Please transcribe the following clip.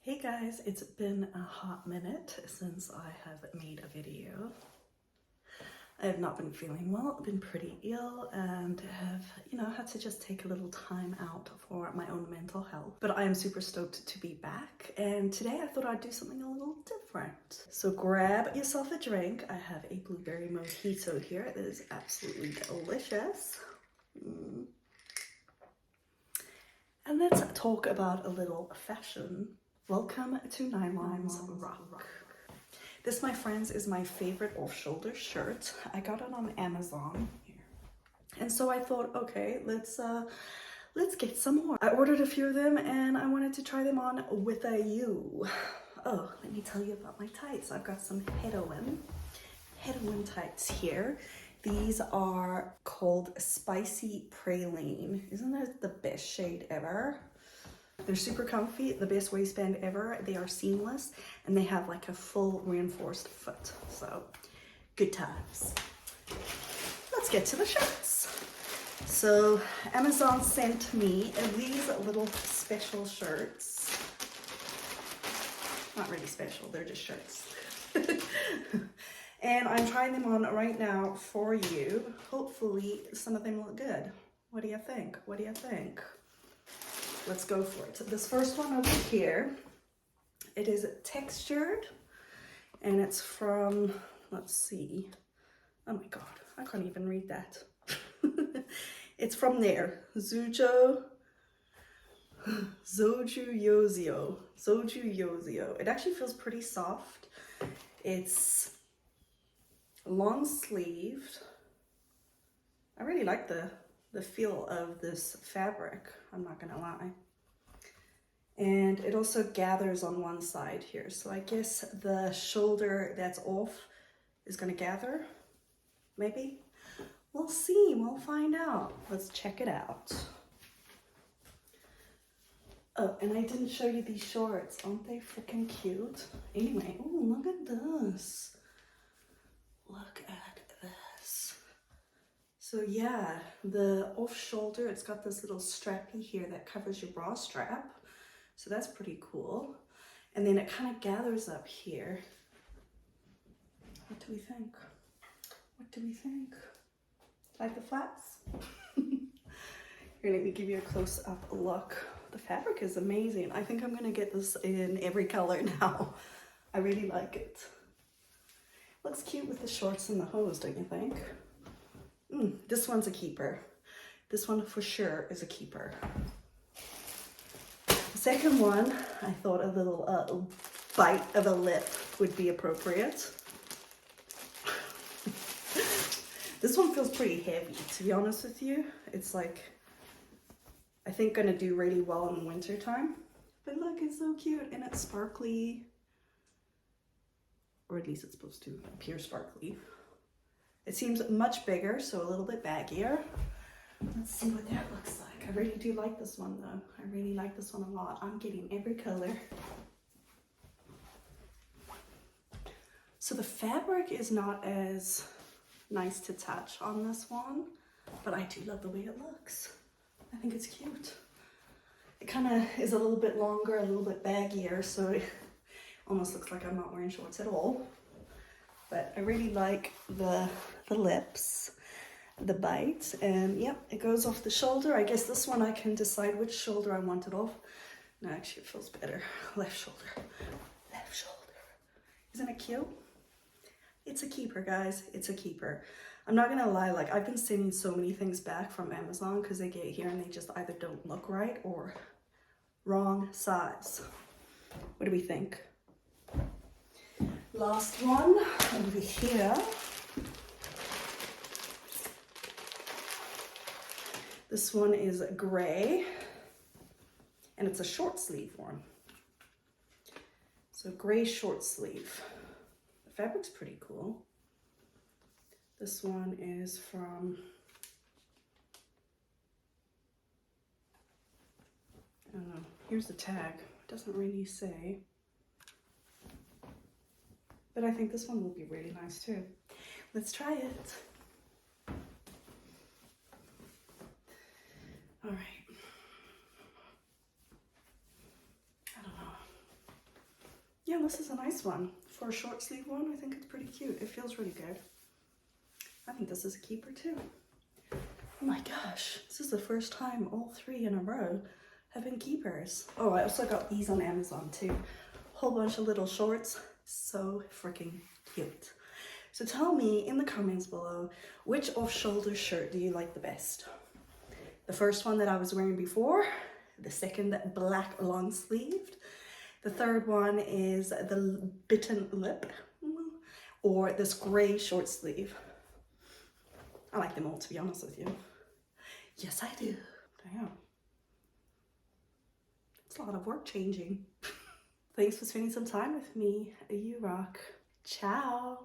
Hey guys, it's been a hot minute since I have made a video. I have not been feeling well, I've been pretty ill and have, had to just take a little time out for my own mental health. But I am super stoked to be back, and today I thought I'd do something a little different. So grab yourself a drink. I have a blueberry mojito here. It is absolutely delicious. And let's talk about a little fashion. Welcome to Nylonsrock. This, my friends, is my favorite off-shoulder shirt. I got it on Amazon here. And so I thought, okay, let's get some more. I ordered a few of them and I wanted to try them on with you. Oh, let me tell you about my tights. I've got some Hedoine tights here. These are called Spicy Praline. Isn't that the best shade ever? They're super comfy, the best waistband ever. They are seamless and they have like a full reinforced foot. So good times. Let's get to the shirts. So Amazon sent me these little special shirts. Not really special, they're just shirts. And I'm trying them on right now for you. Hopefully some of them look good. What do you think? What do you think? Let's go for it. This first one over here, it is textured and it's from, let's see. Oh my God, I can't even read that. It's from there, Zoju Yozio. It actually feels pretty soft. It's long sleeved. I really like the feel of this fabric, I'm not gonna lie. And it also gathers on one side here. So I guess the shoulder that's off is gonna gather, maybe? We'll see, we'll find out. Let's check it out. Oh, and I didn't show you these shorts. Aren't they freaking cute? Anyway, oh, look at this. Look at this. So yeah, the off shoulder, it's got this little strappy here that covers your bra strap. So that's pretty cool. And then it kind of gathers up here. What do we think? What do we think? Like the flats? Here, let me give you a close-up look. The fabric is amazing. I think I'm gonna get this in every color now. I really like it. Looks cute with the shorts and the hose, don't you think? This one's a keeper. This one for sure is a keeper. The second one, I thought a little bite of a lip would be appropriate. This one feels pretty heavy, to be honest with you. It's like, I think gonna do really well in the winter time. But look, it's so cute and it's sparkly. Or at least it's supposed to appear sparkly. It seems much bigger, so a little bit baggier. Let's see what that looks like. I really do like this one though. I really like this one a lot. I'm getting every color. So the fabric is not as nice to touch on this one, but I do love the way it looks. I think it's cute. It kind of is a little bit longer, a little bit baggier, so it almost looks like I'm not wearing shorts at all. But I really like the lips, the bite, and yep, it goes off the shoulder. I guess this one I can decide which shoulder I want it off. No, actually it feels better. Left shoulder, left shoulder. Isn't it cute? It's a keeper, guys, it's a keeper. I'm not gonna lie, like I've been sending so many things back from Amazon because they get here and they just either don't look right or wrong size. What do we think? Last one over here. This one is gray and it's a short sleeve one. So gray short sleeve. The fabric's pretty cool. This one is from, I don't know, here's the tag. It doesn't really say. But I think this one will be really nice too. Let's try it. All right. I don't know. Yeah, this is a nice one. For a short sleeve one, I think it's pretty cute. It feels really good. I think this is a keeper too. Oh my gosh, this is the first time all 3 in a row have been keepers. Oh, I also got these on Amazon too. Whole bunch of little shorts. So freaking cute. So tell me in the comments below, which off-shoulder shirt do you like the best? The first one that I was wearing before, the second black long sleeved, the third one is the bitten lip, or this gray short sleeve. I like them all, to be honest with you. Yes, I do. Damn. It's a lot of work changing. Thanks for spending some time with me. You rock. Ciao.